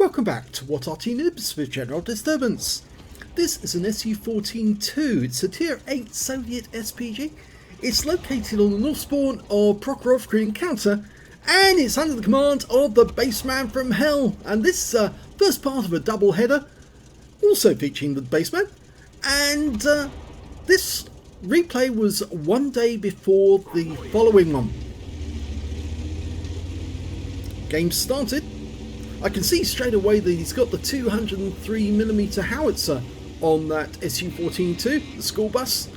Welcome back to What Arty Noobs with General Disturbance. This is an SU-14-2. It's a Tier 8 Soviet SPG. It's located on the north spawn of Prokhorovka and Karelia, and it's under the command of the BassmanFromHell. And this first part of a double header, also featuring the Bassman. And this replay was one day before the following one. Game started. I can see straight away that he's got the 203mm howitzer on that SU-14-2, the school bus.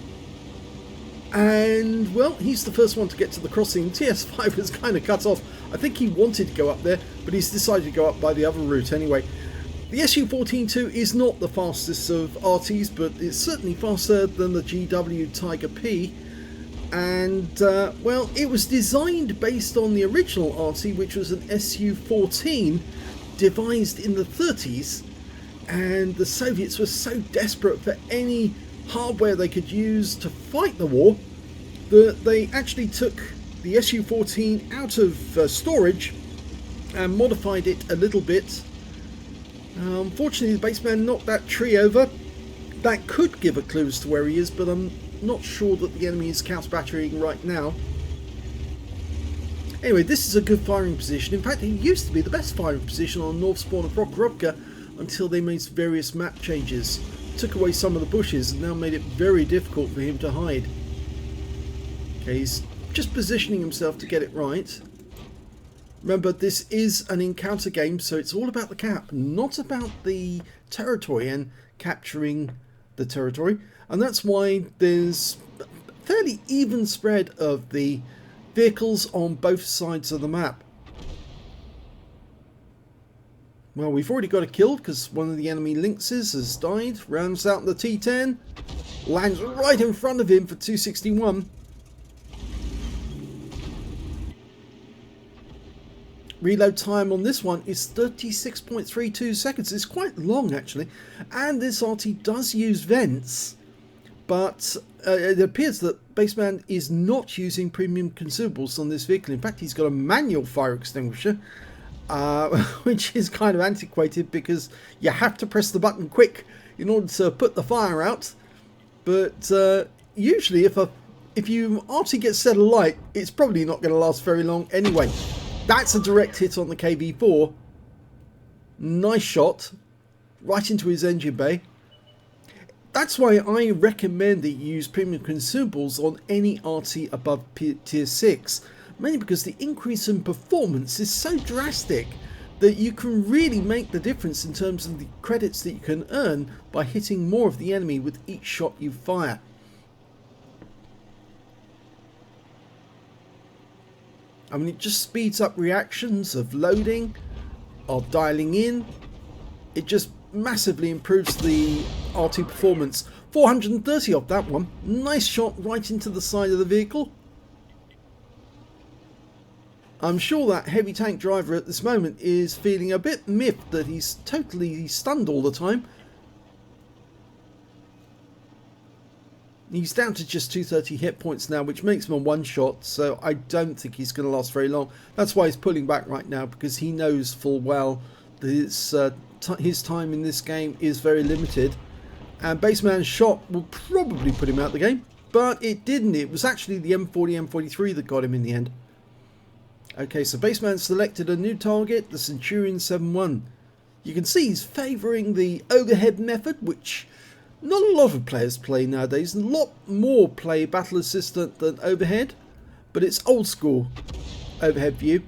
And, well, he's the first one to get to the crossing. TS5 was kind of cut off. I think he wanted to go up there, but he's decided to go up by the other route anyway. The SU-14-2 is not the fastest of Artys, but it's certainly faster than the GW Tiger P. And, well, it was designed based on the original Arty, which was an SU-14, devised in the 30s, and the Soviets were so desperate for any hardware they could use to fight the war that they actually took the SU-14 out of storage and modified it a little bit. Unfortunately, the Bassman knocked that tree over. That could give a clue as to where he is, but I'm not sure that the enemy is counter-battering right now. Anyway, this is a good firing position. In fact, it used to be the best firing position on the north spawn of Prokhorovka until they made various map changes. Took away some of the bushes and now made it very difficult for him to hide. Okay, he's just positioning himself to get it right. Remember, this is an encounter game, so it's all about the cap, not about the territory and capturing the territory. And that's why there's a fairly even spread of the vehicles on both sides of the map. Well, we've already got a kill because one of the enemy lynxes has died. Rounds out the T10. Lands right in front of him for 261. Reload time on this one is 36.32 seconds. It's quite long actually. And this Arty does use vents. But it appears that Bassman is not using premium consumables on this vehicle. In fact, he's got a manual fire extinguisher, which is kind of antiquated because you have to press the button quick in order to put the fire out. But usually, if you Arty gets set alight, it's probably not going to last very long anyway. That's a direct hit on the KV-4. Nice shot, right into his engine bay. That's why I recommend that you use premium consumables on any Arty above tier 6, mainly because the increase in performance is so drastic that you can really make the difference in terms of the credits that you can earn by hitting more of the enemy with each shot you fire. I mean, it just speeds up reactions of loading, of dialing in. It just massively improves the Arty performance. 430 off that one. Nice shot right into the side of the vehicle. I'm sure that heavy tank driver at this moment is feeling a bit miffed that he's totally stunned all the time. He's down to just 230 hit points now, which makes him a one shot, so I don't think he's going to last very long. That's why he's pulling back right now, because he knows full well that his time in this game is very limited, and Bassman's shot will probably put him out of the game, but it didn't. It was actually the M40, M43 that got him in the end. Okay, so Bassman selected a new target, the Centurion 7-1. You can see he's favouring the overhead method, which not a lot of players play nowadays. A lot more play Battle Assistant than overhead, but it's old school overhead view.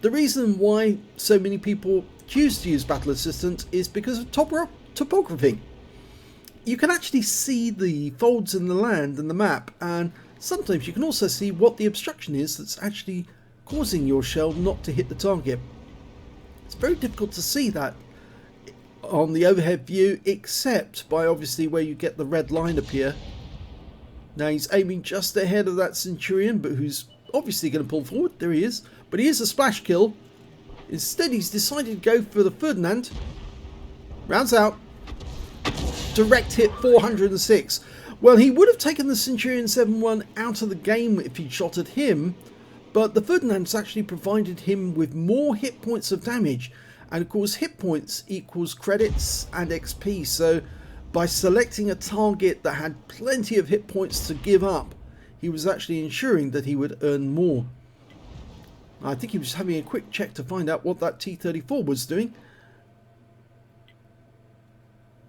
The reason why so many people choose to use Battle Assistant is because of topography. You can actually see the folds in the land and the map, and sometimes you can also see what the obstruction is that's actually causing your shell not to hit the target. It's very difficult to see that on the overhead view, except by obviously where you get the red line appear. Now he's aiming just ahead of that Centurion, but who's obviously going to pull forward. There he is, but he is a splash kill. Instead, he's decided to go for the Ferdinand. Rounds out. Direct hit, 406. Well, he would have taken the Centurion 7-1 out of the game if he'd shot at him, but the Ferdinand's actually provided him with more hit points of damage, And of course, hit points equals credits and XP. So by selecting a target that had plenty of hit points to give up, he was actually ensuring that he would earn more. I think he was having a quick check to find out what that T-34 was doing.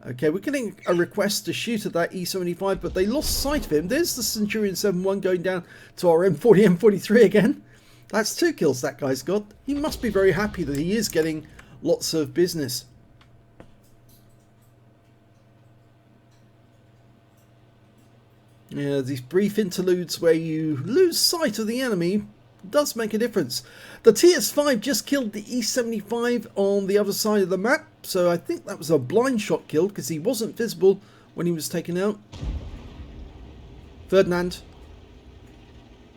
Okay, we're getting a request to shoot at that E-75, but they lost sight of him. There's the Centurion 7-1 going down to our M40, M43 again. That's 2 kills that guy's got. He must be very happy that he is getting lots of business. Yeah, these brief interludes where you lose sight of the enemy does make a difference. The TS5 just killed the E75 on the other side of the map, so I think that was a blind shot kill because he wasn't visible when he was taken out. Ferdinand.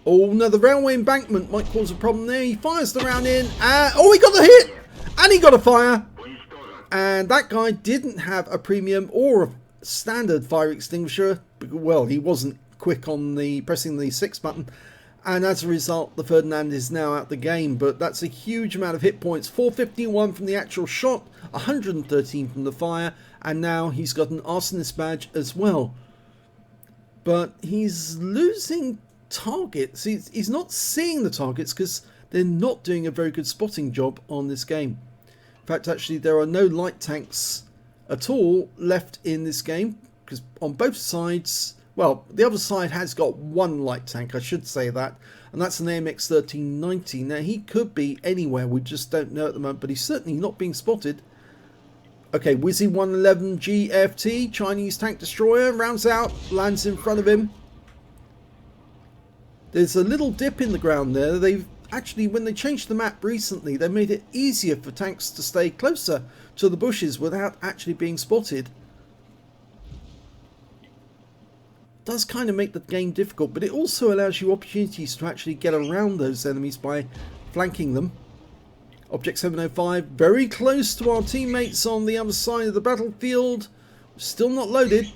Oh no, the railway embankment might cause a problem there. He fires the round in. Oh, he got the hit! And he got a fire! And that guy didn't have a premium or a standard fire extinguisher. Well, he wasn't quick on the pressing the 6 button. And as a result, the Ferdinand is now out the game. But that's a huge amount of hit points. 451 from the actual shot, 113 from the fire. And now he's got an arsonist badge as well. But he's losing targets. He's not seeing the targets because they're not doing a very good spotting job on this game. In fact, actually, there are no light tanks at all left in this game because on both sides, well, the other side has got one light tank, I should say that, and that's an AMX 1390. Now, he could be anywhere, we just don't know at the moment, but he's certainly not being spotted. Okay, Wizzy 111 GFT, Chinese tank destroyer, rounds out, lands in front of him. There's a little dip in the ground there. They've actually, when they changed the map recently, they made it easier for tanks to stay closer to the bushes without actually being spotted. Does kind of make the game difficult, but it also allows you opportunities to actually get around those enemies by flanking them. Object 705, very close to our teammates on the other side of the battlefield. Still not loaded.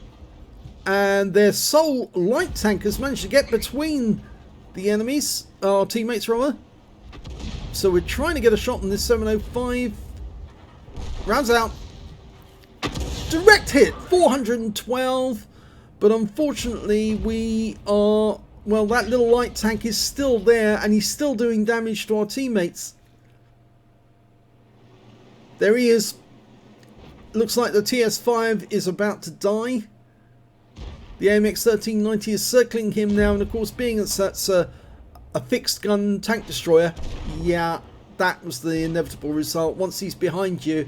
And their sole light tank has managed to get between the enemies, our teammates rather. So we're trying to get a shot on this 705. Rounds out. Direct hit, 412. But unfortunately we are, well, that little light tank is still there and he's still doing damage to our teammates. There he is. Looks like the TS5 is about to die. The AMX 1390 is circling him now, and of course, being that that's a fixed gun tank destroyer, yeah, that was the inevitable result. Once he's behind you,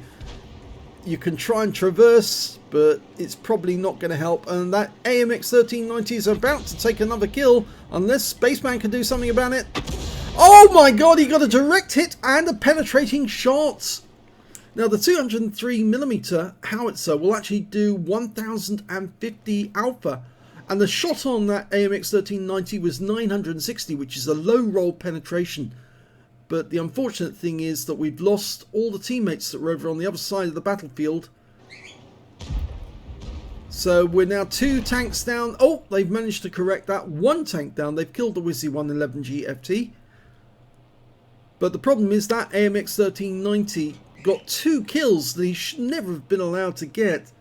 you can try and traverse, but it's probably not going to help. And that AMX 1390 is about to take another kill, unless Spaceman can do something about it. Oh my god, he got a direct hit and a penetrating shot. Now the 203mm howitzer will actually do 1050 alpha, and the shot on that AMX 1390 was 960, which is a low roll penetration. But the unfortunate thing is that we've lost all the teammates that were over on the other side of the battlefield. So we're now 2 tanks down. Oh, they've managed to correct that. 1 tank down. They've killed the Wizzy 111 GFT. But the problem is that AMX 1390 got 2 kills that he should never have been allowed to get.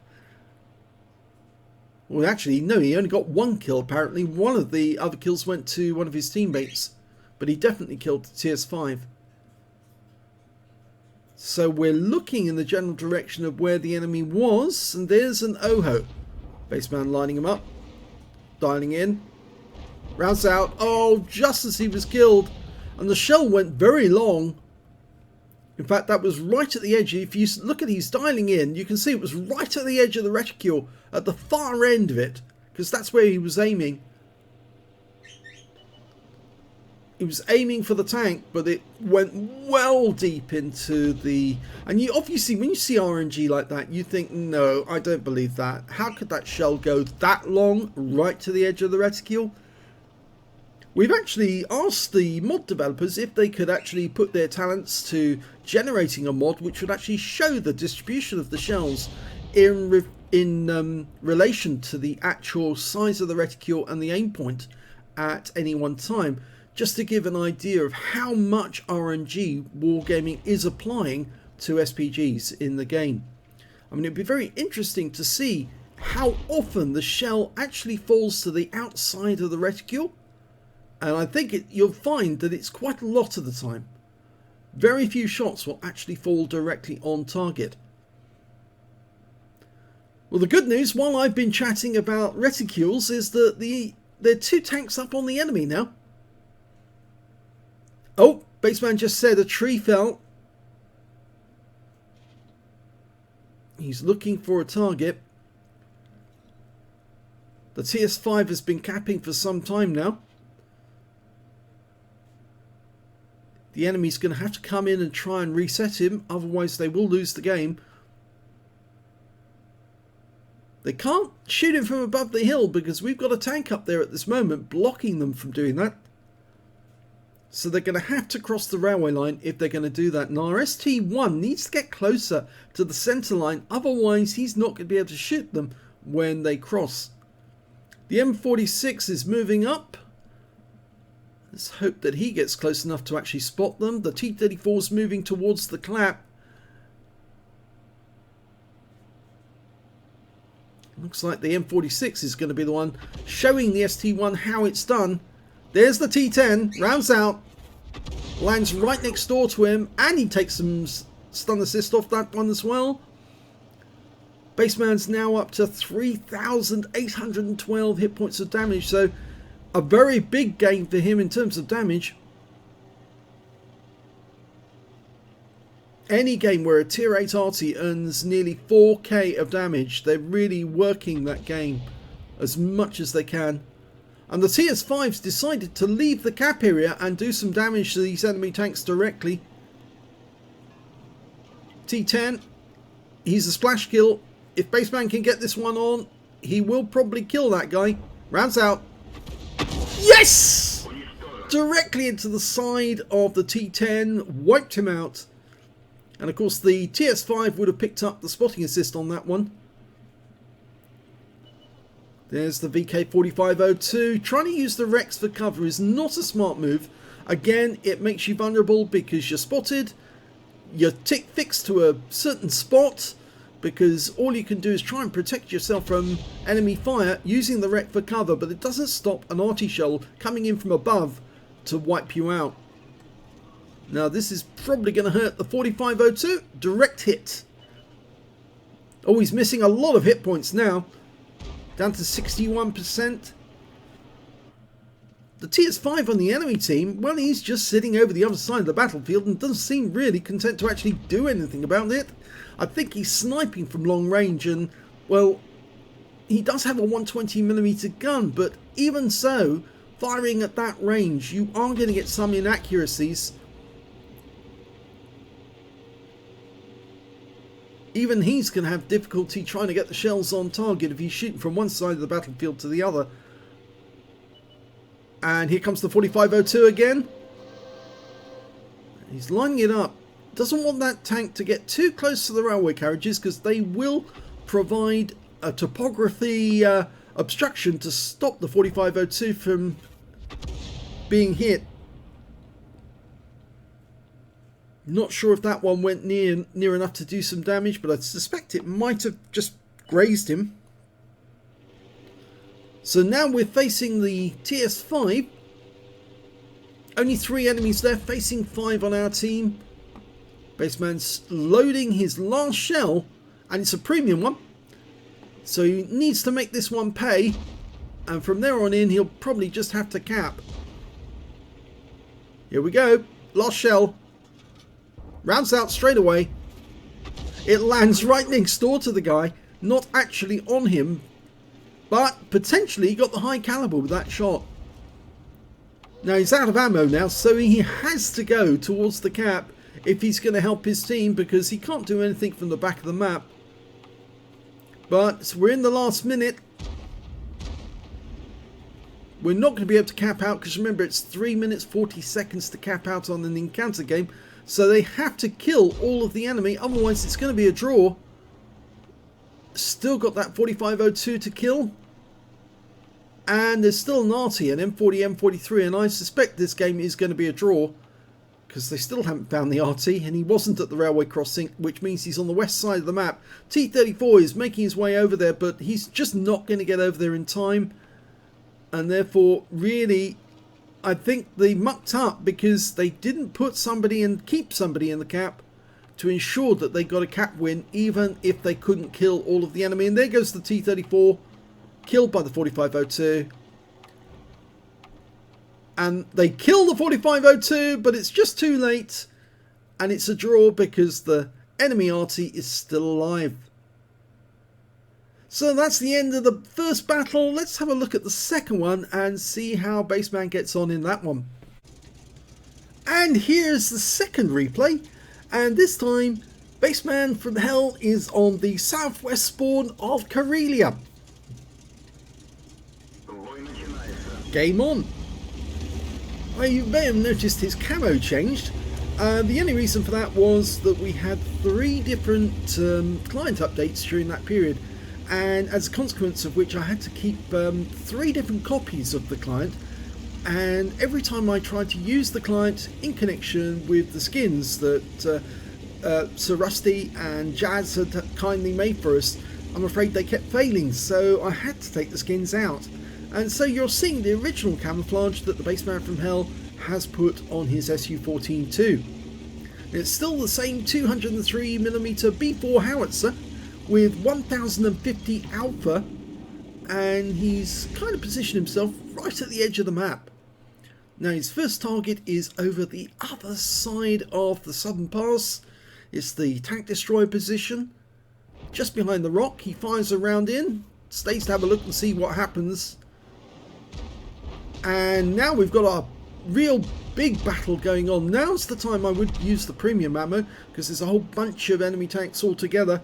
Well, actually, no, he only got 1 kill apparently. One of the other kills went to one of his teammates, but he definitely killed the TS5. So we're looking in the general direction of where the enemy was, and there's an OHO. Baseman lining him up, dialing in, rounds out. Oh, just as he was killed, and the shell went very long. In fact, that was right at the edge. If you look at he's dialing in, you can see it was right at the edge of the reticule, at the far end of it, because that's where he was aiming. He was aiming for the tank, but it went well deep into the... And you obviously, when you see RNG like that, you think, no, I don't believe that. How could that shell go that long, right to the edge of the reticule? We've actually asked the mod developers if they could actually put their talents to generating a mod which would actually show the distribution of the shells in relation to the actual size of the reticule and the aim point at any one time, just to give an idea of how much RNG Wargaming is applying 2 SPGs in the game. I mean, it'd be very interesting to see how often the shell actually falls to the outside of the reticule. And I think you'll find that it's quite a lot of the time. Very few shots will actually fall directly on target. Well, the good news, while I've been chatting about reticules, is that there are 2 tanks up on the enemy now. Oh, Bassman just said a tree fell. He's looking for a target. The TS5 has been capping for some time now. The enemy's going to have to come in and try and reset him, otherwise they will lose the game. They can't shoot him from above the hill because we've got a tank up there at this moment blocking them from doing that. So they're going to have to cross the railway line if they're going to do that. Now our ST1 needs to get closer to the centre line, otherwise he's not going to be able to shoot them when they cross. The M46 is moving up. Let's hope that he gets close enough to actually spot them. The T-34 is moving towards the clap. Looks like the M46 is going to be the one showing the ST1 how it's done. There's the T10, rounds out, lands right next door to him, and he takes some stun assist off that one as well. Bassman's now up to 3,812 hit points of damage, so a very big gain for him in terms of damage. Any game where a tier 8 Arty earns nearly 4k of damage, they're really working that game as much as they can. And the TS5's decided to leave the cap area and do some damage to these enemy tanks directly. T10, he's a splash kill. If Bassman can get this one on, he will probably kill that guy. Rounds out. Yes! Directly into the side of the T10, wiped him out. And of course the TS5 would have picked up the spotting assist on that one. There's the VK4502. Trying to use the Rex for cover is not a smart move. Again, it makes you vulnerable because you're spotted. You're fixed to a certain spot because all you can do is try and protect yourself from enemy fire using the Rex for cover, but it doesn't stop an Arty shell coming in from above to wipe you out. Now this is probably going to hurt the 4502. Direct hit. Oh, he's missing a lot of hit points now. Down to 61%. The TS5 on the enemy team, well, he's just sitting over the other side of the battlefield and doesn't seem really content to actually do anything about it. I think he's sniping from long range and, well, he does have a 120mm gun, but even so, firing at that range, you are going to get some inaccuracies. Even he's going to have difficulty trying to get the shells on target if he's shooting from one side of the battlefield to the other. And here comes the 4502 again. He's lining it up. Doesn't want that tank to get too close to the railway carriages because they will provide a topography obstruction to stop the 4502 from being hit. Not sure if that one went near enough to do some damage, but I suspect it might have just grazed him. So now we're facing the TS5. Only 3 enemies left, facing 5 on our team. Bassman's loading his last shell, and it's a premium one. So he needs to make this one pay, and from there on in he'll probably just have to cap. Here we go, last shell. Rounds out straight away. It lands right next door to the guy, not actually on him, but potentially he got the high caliber with that shot. Now he's out of ammo now, so he has to go towards the cap if he's going to help his team, because he can't do anything from the back of the map. But we're in the last minute. We're not going to be able to cap out because remember it's 3 minutes 40 seconds to cap out on an encounter game. So they have to kill all of the enemy, otherwise it's going to be a draw. Still got that 4502 to kill. And there's still an Arty, an M40, M43, and I suspect this game is going to be a draw. because they still haven't found the Arty, and he wasn't at the railway crossing, which means he's on the west side of the map. T-34 is making his way over there, but he's just not going to get over there in time, and therefore really I think they mucked up because they didn't put somebody and keep somebody in the cap to ensure that they got a cap win, even if they couldn't kill all of the enemy. And there goes the T-34, killed by the 4502. And they kill the 4502, but it's just too late. And it's a draw because the enemy Arty is still alive. So that's the end of the first battle. Let's have a look at the second one and see how Bassman gets on in that one. And here's the second replay. And this time, BassmanFromHell is on the southwest spawn of Karelia. Game on. Well, you may have noticed his camo changed. The only reason for that was that we had 3 different client updates during that period. And as a consequence of which I had to keep 3 different copies of the client, and every time I tried to use the client in connection with the skins that Sir Rusty and Jazz had kindly made for us, I'm afraid they kept failing, so I had to take the skins out. And so you're seeing the original camouflage that the BassmanFromHell has put on his SU-14-2. It's still the same 203mm B4 howitzer with 1050 alpha, and he's kind of positioned himself right at the edge of the map. Now his first target is over the other side of the southern pass. It's the tank destroyer position, just behind the rock. He fires a round in, stays to have a look and see what happens. And now we've got a real big battle going on. Now's the time I would use the premium ammo, because there's a whole bunch of enemy tanks all together.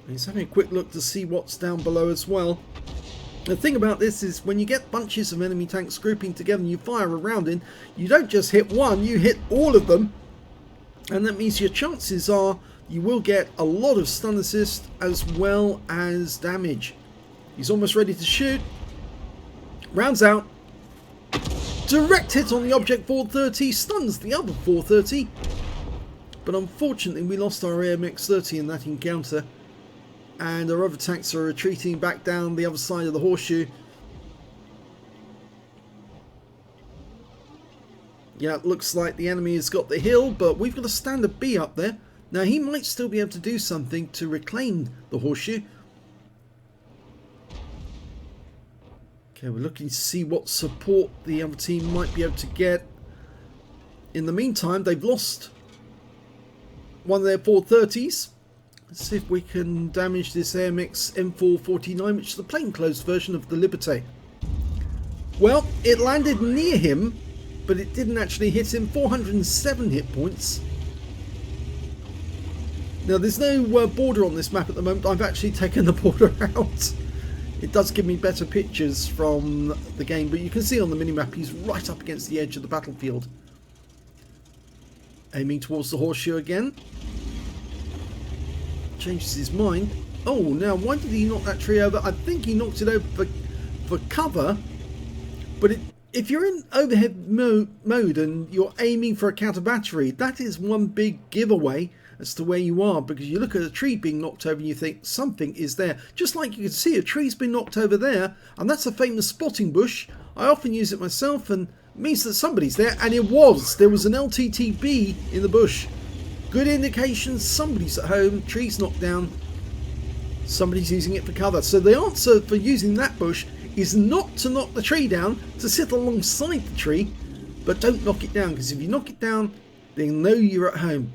He's having a quick look to see what's down below as well. The thing about this is when you get bunches of enemy tanks grouping together and you fire a round in, you don't just hit one, you hit all of them. And that means your chances are you will get a lot of stun assist as well as damage. He's almost ready to shoot. Rounds out. Direct hit on the object 430, stuns the other 430. But unfortunately we lost our AMX-30 in that encounter. And our other tanks are retreating back down the other side of the horseshoe. Yeah, it looks like the enemy has got the hill, but we've got a standard B up there. Now he might still be able to do something to reclaim the horseshoe. Okay, we're looking to see what support the other team might be able to get. In the meantime, they've lost one of their 430s. Let's see if we can damage this AMX M449, which is the plainclothes version of the Liberté. Well, it landed near him, but it didn't actually hit him. 407 hit points. Now, there's no border on this map at the moment. I've actually taken the border out. It does give me better pictures from the game, but you can see on the minimap he's right up against the edge of the battlefield. Aiming towards the horseshoe again. Changes his mind. Oh, now why did he knock that tree over? I think he knocked it over for cover, but if you're in overhead mode and you're aiming for a counter battery, that is one big giveaway as to where you are, because you look at a tree being knocked over and you think something is there. Just like you can see a tree's been knocked over there, and that's a famous spotting bush. I often use it myself, and it means that somebody's there, and it was. There was an LTTB in the bush. Good indication somebody's at home, tree's knocked down, somebody's using it for cover. So the answer for using that bush is not to knock the tree down, to sit alongside the tree, but don't knock it down, because if you knock it down, they'll know you're at home.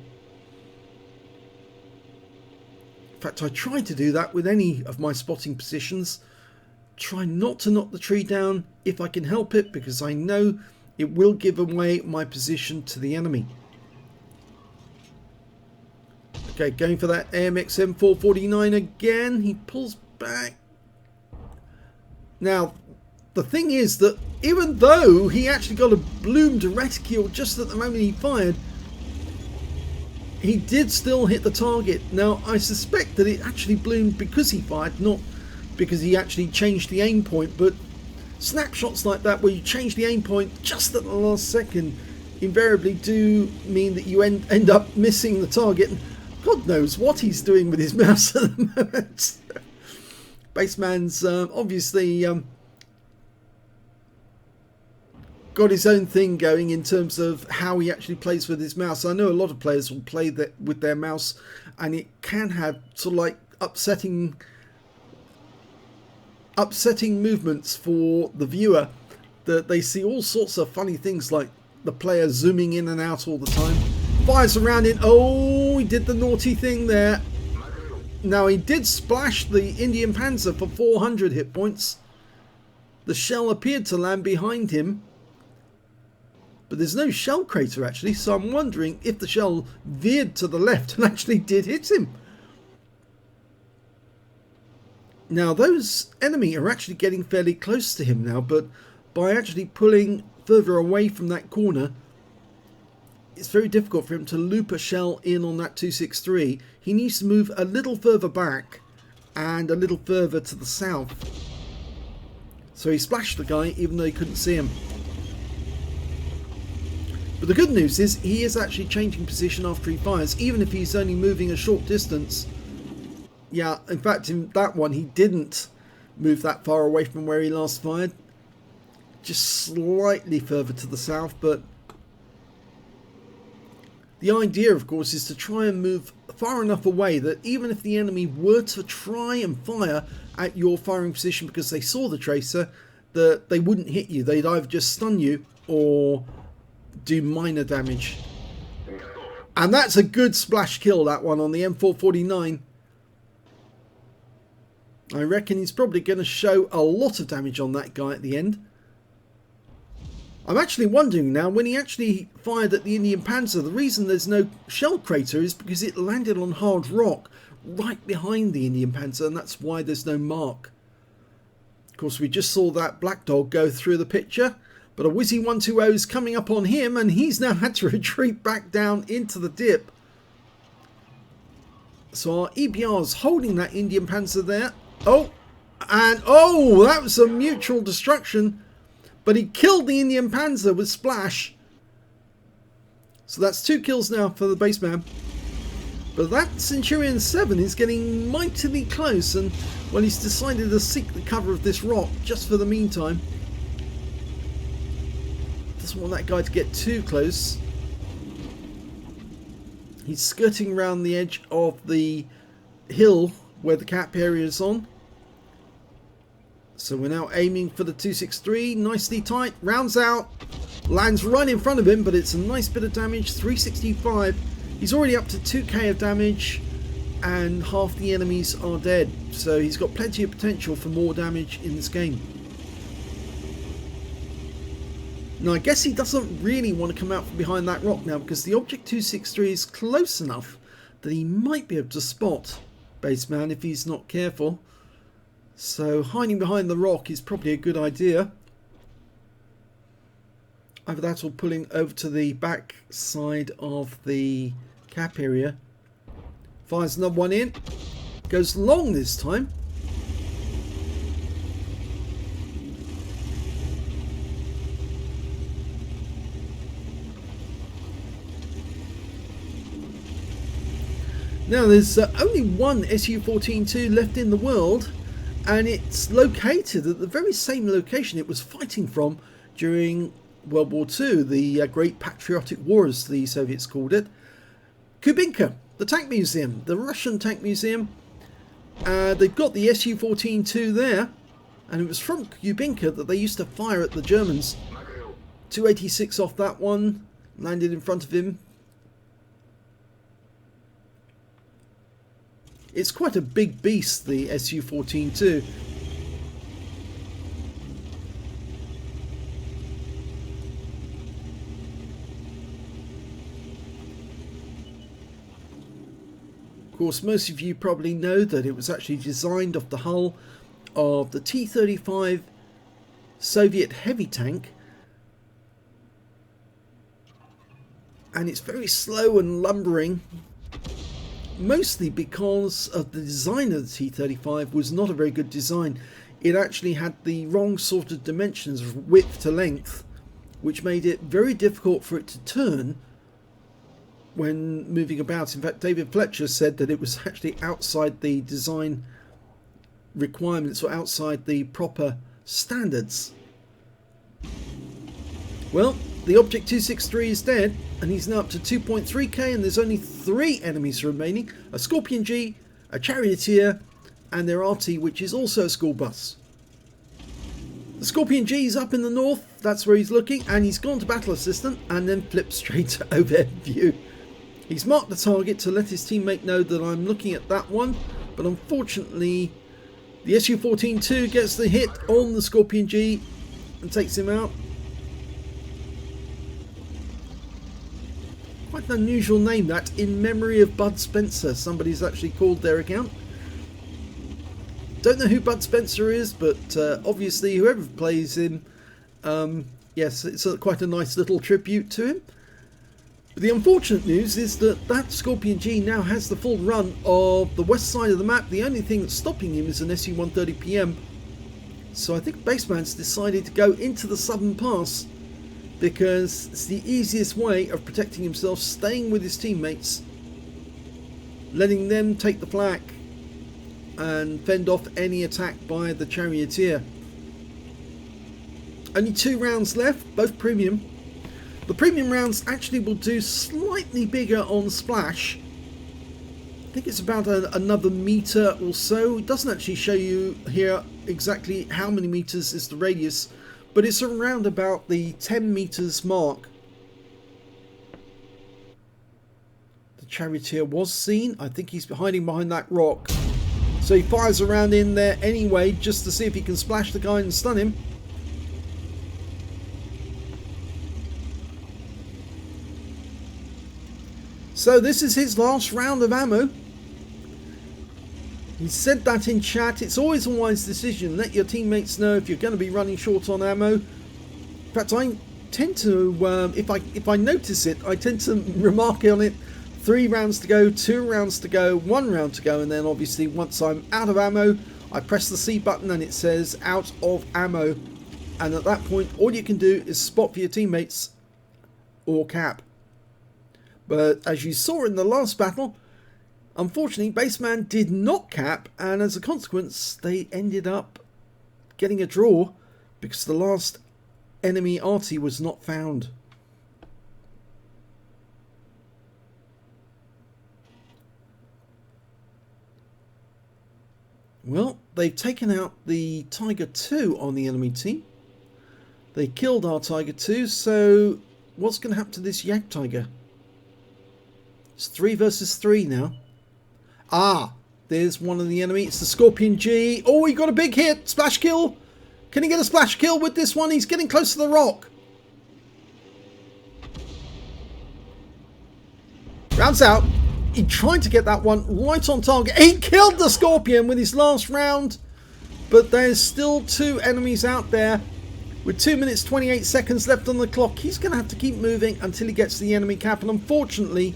In fact, I try to do that with any of my spotting positions. Try not to knock the tree down if I can help it, because I know it will give away my position to the enemy. Okay, going for that AMX M449 again. He pulls back. Now, the thing is that even though he actually got a bloomed reticule just at the moment he fired, he did still hit the target. Now, I suspect that it actually bloomed because he fired, not because he actually changed the aim point, but snapshots like that where you change the aim point just at the last second invariably do mean that you end up missing the target. And God knows what he's doing with his mouse at the moment. Bassman's obviously got his own thing going in terms of how he actually plays with his mouse. I know a lot of players will play with their mouse, and it can have sort of like upsetting movements for the viewer, that they see all sorts of funny things like the player zooming in and out all the time. Fires around in. Oh, he did the naughty thing there. Now he did splash the Indian Panzer for 400 hit points. The shell appeared to land behind him, but there's no shell crater actually, so I'm wondering if the shell veered to the left and actually did hit him. Now those enemy are actually getting fairly close to him now, but by actually pulling further away from that corner, it's very difficult for him to loop a shell in on that 263. He needs to move a little further back and a little further to the south. So he splashed the guy even though he couldn't see him. But the good news is he is actually changing position after he fires, even if he's only moving a short distance. Yeah, in fact in that one he didn't move that far away from where he last fired. Just slightly further to the south, but the idea of course is to try and move far enough away that even if the enemy were to try and fire at your firing position because they saw the tracer, that they wouldn't hit you. They'd either just stun you or do minor damage. And that's a good splash kill, that one on the M449. I reckon he's probably going to show a lot of damage on that guy at the end. I'm actually wondering now, when he actually fired at the Indian Panzer, the reason there's no shell crater is because it landed on hard rock right behind the Indian Panzer, and that's why there's no mark. Of course, we just saw that Black Dog go through the picture, but a Wizzy 120 is coming up on him, and he's now had to retreat back down into the dip. So our EBR's holding that Indian Panzer there. Oh, and oh, that was a mutual destruction. But he killed the Indian Panzer with splash. So that's 2 kills now for the Bassman. But that Centurion 7 is getting mightily close, and well, he's decided to seek the cover of this rock just for the meantime. Doesn't want that guy to get too close. He's skirting around the edge of the hill where the cap area is on. So we're now aiming for the 263, nicely tight, rounds out, lands right in front of him, but it's a nice bit of damage, 365. He's already up to 2k of damage, and half the enemies are dead. So he's got plenty of potential for more damage in this game. Now I guess he doesn't really want to come out from behind that rock now, because the Object 263 is close enough that he might be able to spot Bassman if he's not careful. So hiding behind the rock is probably a good idea. Either that or pulling over to the back side of the cap area. Fires another one in. Goes long this time. Now there's only one SU-14-2 left in the world, and it's located at the very same location it was fighting from during World War II, the Great Patriotic War as the Soviets called it. Kubinka, the tank museum, the Russian tank museum. They've got the SU-14-2 there, and it was from Kubinka that they used to fire at the Germans. 286 off that one, landed in front of him. It's quite a big beast, the SU-14-2. Of course, most of you probably know that it was actually designed off the hull of the T-35 Soviet heavy tank. And it's very slow and lumbering. Mostly because of the design of the T-35 was not a very good design. it actually had the wrong sort of dimensions of width to length, which made it very difficult for it to turn when moving about. In fact, David Fletcher said that it was actually outside the design requirements or outside the proper standards. Well, the Object 263 is dead, and he's now up to 2.3k, and there's only 3 enemies remaining: a Scorpion G, a Charioteer, and their Arty, which is also a school bus. The Scorpion G is up in the north, that's where he's looking, and he's gone to Battle Assistant and then flipped straight to overhead view. He's marked the target to let his teammate know that I'm looking at that one, but unfortunately the SU-14-2 gets the hit on the Scorpion G and takes him out. Quite an unusual name, that, in memory of Bud Spencer. Somebody's actually called their account. Don't know who Bud Spencer is, but obviously whoever plays him, yes, it's quite a nice little tribute to him. But the unfortunate news is that that Scorpion G now has the full run of the west side of the map. The only thing that's stopping him is an SU-130PM. So I think Bassman's decided to go into the southern pass, because it's the easiest way of protecting himself, staying with his teammates, letting them take the flak and fend off any attack by the Charioteer. Only 2 rounds left, both premium. The premium rounds actually will do slightly bigger on splash. I think it's about another meter or so. It doesn't actually show you here exactly how many meters is the radius, but it's around about the 10 meters mark. The Charioteer was seen. I think he's hiding behind that rock. So he fires around in there anyway, just to see if he can splash the guy and stun him. So this is his last round of ammo. He said that in chat. It's always a wise decision. Let your teammates know if you're going to be running short on ammo. In fact, I tend to, if I notice it, I tend to remark on it. 3 rounds to go, 2 rounds to go, 1 round to go, and then obviously once I'm out of ammo, I press the C button and it says out of ammo. And at that point, all you can do is spot for your teammates or cap. But as you saw in the last battle, unfortunately, Bassman did not cap, and as a consequence, they ended up getting a draw because the last enemy Arty was not found. Well, they've taken out the Tiger 2 on the enemy team. They killed our Tiger 2, so what's going to happen to this Yak Tiger? It's 3 versus 3 now. Ah, there's one of the enemy. It's the Scorpion G. Oh, he got a big hit. Splash kill. Can he get a splash kill with this one? He's getting close to the rock. Rounds out. He tried to get that one right on target. He killed the Scorpion with his last round. But there's still 2 enemies out there. With 2 minutes 28 seconds left on the clock. He's going to have to keep moving until he gets to the enemy cap. And unfortunately,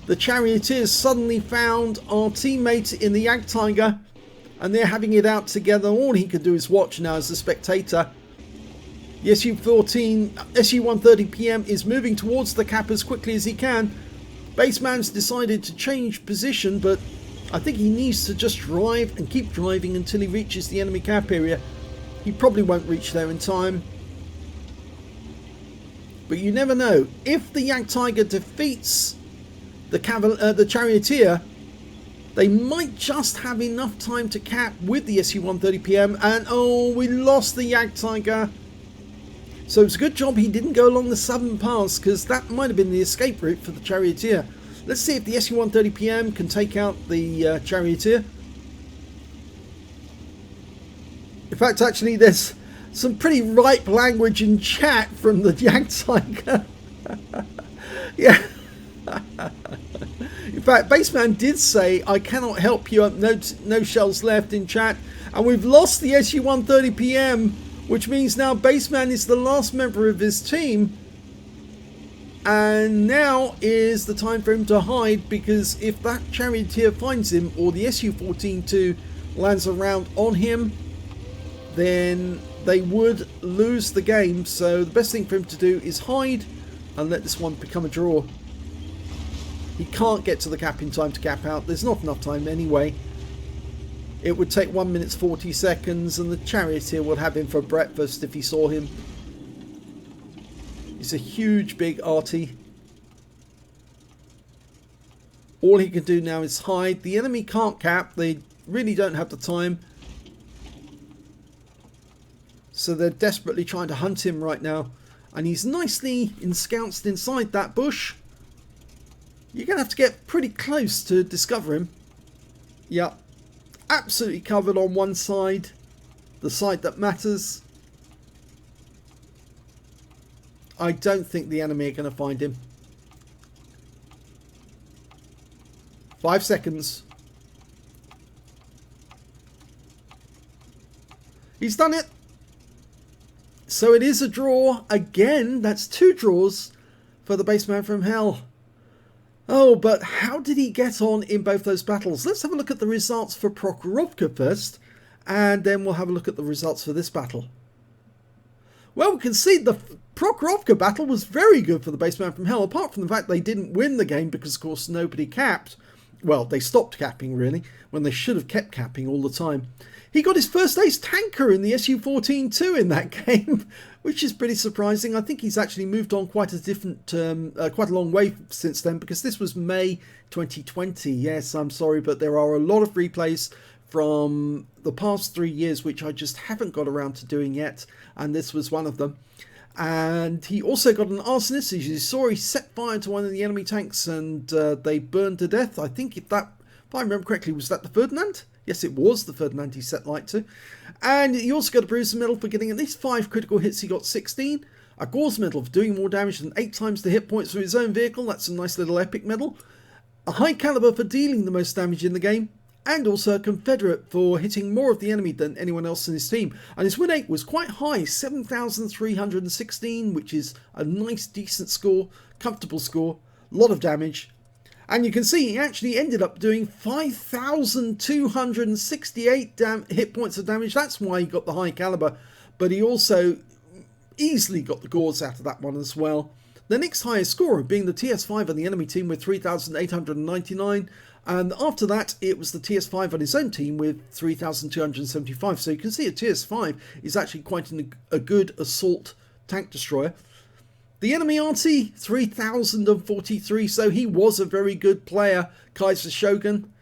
the Charioteers suddenly found our teammate in the Yak Tiger, and they're having it out together. All he can do is watch now as a spectator. The SU-130PM is moving towards the cap as quickly as he can. Bassman's decided to change position, but I think he needs to just drive and keep driving until he reaches the enemy cap area. He probably won't reach there in time. But you never know. If the Yak Tiger defeats the Charioteer, they might just have enough time to cap with the SU-130PM, and oh, we lost the Yak Tiger. So it's a good job he didn't go along the southern pass, because that might have been the escape route for the Charioteer. Let's see if the SU-130PM can take out the Charioteer. In fact, actually, there's some pretty ripe language in chat from the Yak Tiger. Yeah. In fact, Bassman did say, I cannot help you, no shells left in chat. And we've lost the SU-130PM, which means now Bassman is the last member of his team. And now is the time for him to hide, because if that Charioteer finds him, or the SU-14-2 lands a round on him, then they would lose the game. So the best thing for him to do is hide and let this one become a draw. He can't get to the cap in time to cap out. There's not enough time anyway. It would take 1 minute 40 seconds, and the charioteer would have him for breakfast if he saw him. He's a huge big Arty. All he can do now is hide. The enemy can't cap. They really don't have the time. So they're desperately trying to hunt him right now. And he's nicely ensconced inside that bush. You're going to have to get pretty close to discover him. Yeah, absolutely covered on one side. The side that matters. I don't think the enemy are going to find him. 5 seconds. He's done it. So it is a draw again. That's 2 draws for the Bassman from Hell. Oh, but how did he get on in both those battles? Let's have a look at the results for Prokhorovka first, and then we'll have a look at the results for this battle. Well, we can see the Prokhorovka battle was very good for the Bassman from Hell, apart from the fact they didn't win the game because, of course, nobody capped. Well, they stopped capping, really, when they should have kept capping all the time. He got his first ace tanker in the SU-14-2 in that game, which is pretty surprising. I think he's actually moved on quite a long way since then, because this was May 2020. Yes, I'm sorry, but there are a lot of replays from the past 3 years which I just haven't got around to doing yet, and this was one of them. And he also got an arsonist. As you saw, he set fire to one of the enemy tanks, and they burned to death. I think if I remember correctly, was that the Ferdinand? Yes, it was the Ferdinand he set light to. And he also got a bruiser medal for getting at least 5 critical hits. He got 16. A Gauze medal for doing more damage than 8 times the hit points for his own vehicle. That's a nice little epic medal. A high caliber for dealing the most damage in the game. And also a Confederate for hitting more of the enemy than anyone else in his team. And his win rate was quite high, 7,316, which is a nice, decent score, comfortable score, a lot of damage. And you can see he actually ended up doing 5,268 hit points of damage. That's why he got the high caliber. But he also easily got the Gauze out of that one as well. The next highest scorer being the TS5 on the enemy team with 3,899. And after that, it was the TS5 on his own team with 3,275. So you can see a TS5 is actually quite a good assault tank destroyer. The enemy Arty, 3,043, so he was a very good player, Kaiser Shogun.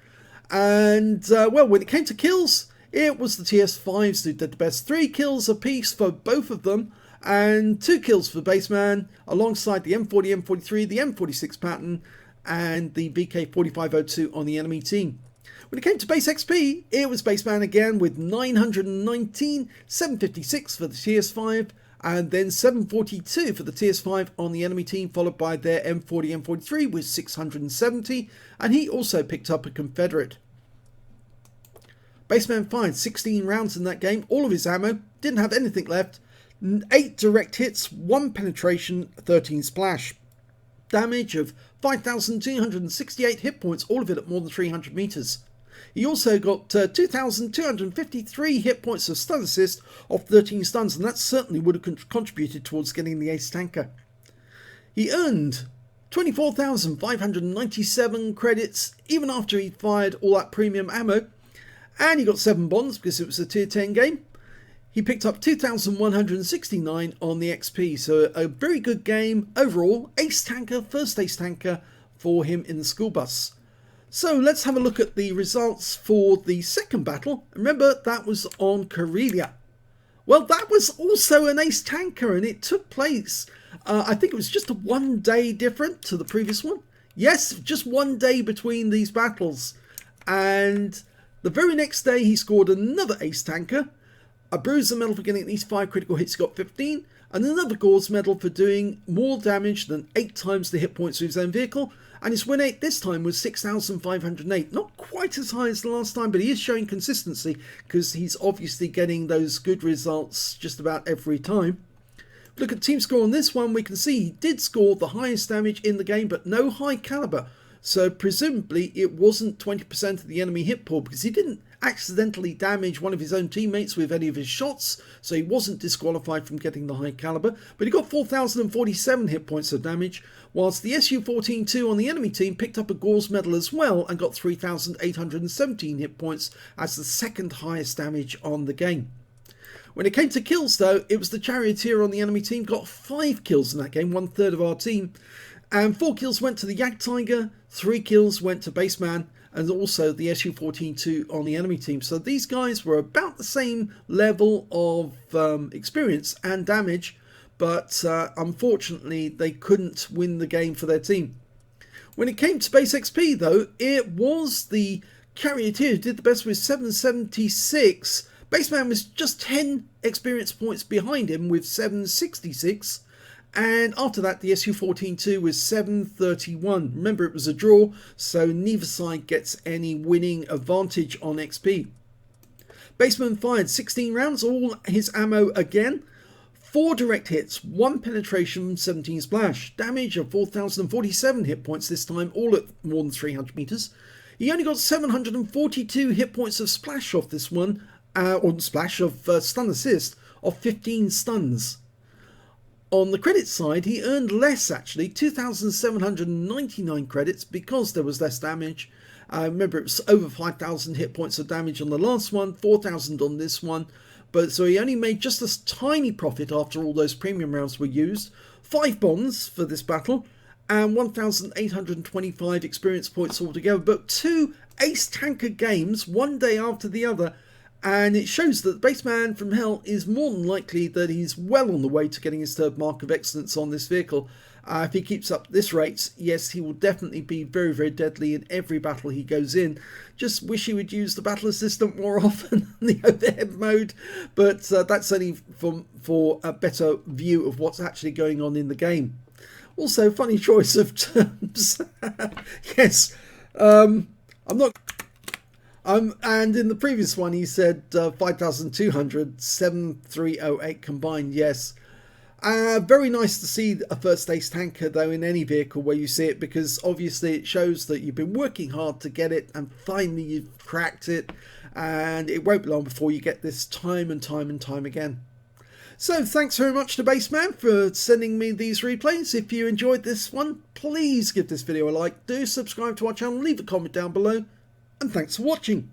And, well, when it came to kills, it was the TS5s who did the best. 3 kills apiece for both of them, and 2 kills for Bassman, alongside the M40, M43, the M46 pattern, and the BK4502 on the enemy team. When it came to base XP, it was Bassman again with 919, 756 for the TS5, and then 742 for the TS5 on the enemy team, followed by their M40, M43 with 670, and he also picked up a Confederate. Bassman fired 16 rounds in that game, all of his ammo, didn't have anything left, 8 direct hits, 1 penetration, 13 splash. Damage of 5,268 hit points, all of it at more than 300 meters. He also got 2,253 hit points of stun assist off 13 stuns, and that certainly would have contributed towards getting the ace tanker. He earned 24,597 credits even after he fired all that premium ammo, and he got 7 bonds because it was a tier 10 game. He picked up 2,169 on the XP, so a very good game overall. Ace tanker, first ace tanker for him in the school bus. So let's have a look at the results for the second battle. Remember, that was on Karelia. Well, that was also an ace tanker, and it took place, I think it was just a 1 day different to the previous one. Yes, just 1 day between these battles. And the very next day, he scored another ace tanker. A bruiser medal for getting at least 5 critical hits, he got 15, and another Gauze medal for doing more damage than 8 times the hit points of his own vehicle, and his win rate this time was 6,508. Not quite as high as the last time, but he is showing consistency because he's obviously getting those good results just about every time. Look at team score on this one, we can see he did score the highest damage in the game, but no high caliber. So presumably it wasn't 20% of the enemy hit pool, because he didn't accidentally damage one of his own teammates with any of his shots, so he wasn't disqualified from getting the high caliber, but he got 4,047 hit points of damage, whilst the SU-14-2 on the enemy team picked up a Gauze medal as well and got 3,817 hit points as the second highest damage on the game. When it came to kills though, it was the Charioteer on the enemy team got 5 kills in that game, 1/3 of our team, and 4 kills went to the Jagdtiger, 3 kills went to Bassman, and also the SU-14-2 on the enemy team. So these guys were about the same level of experience and damage, but unfortunately they couldn't win the game for their team. When it came to base XP though, it was the Charioteer who did the best with 776. Bassman was just 10 experience points behind him with 766. And after that, the SU-14-2 was 731. Remember, it was a draw, so neither side gets any winning advantage on XP. Bassman fired 16 rounds, all his ammo again. 4 direct hits, 1 penetration, 17 splash. Damage of 4,047 hit points this time, all at more than 300 meters. He only got 742 hit points of splash off this one, or splash of stun assist of 15 stuns. On the credit side, he earned less actually, 2,799 credits because there was less damage. Remember, it was over 5,000 hit points of damage on the last one, 4,000 on this one. But so he only made just a tiny profit after all those premium rounds were used. 5 bonds for this battle and 1,825 experience points altogether. But 2 ace tanker games, one day after the other. And it shows that BassmanFromHell is more than likely that he's well on the way to getting his 3rd mark of excellence on this vehicle. If he keeps up this rate, yes, he will definitely be very, very deadly in every battle he goes in. Just wish he would use the battle assistant more often than the overhead mode, but that's only for a better view of what's actually going on in the game. Also, funny choice of terms. Yes, I'm not... and in the previous one he said 5,200, 7,308 combined, yes. Very nice to see a first ace tanker though in any vehicle where you see it, because obviously it shows that you've been working hard to get it and finally you've cracked it, and it won't be long before you get this time and time and time again. So thanks very much to Bassman for sending me these replays. If you enjoyed this one, please give this video a like, do subscribe to our channel, leave a comment down below, and thanks for watching.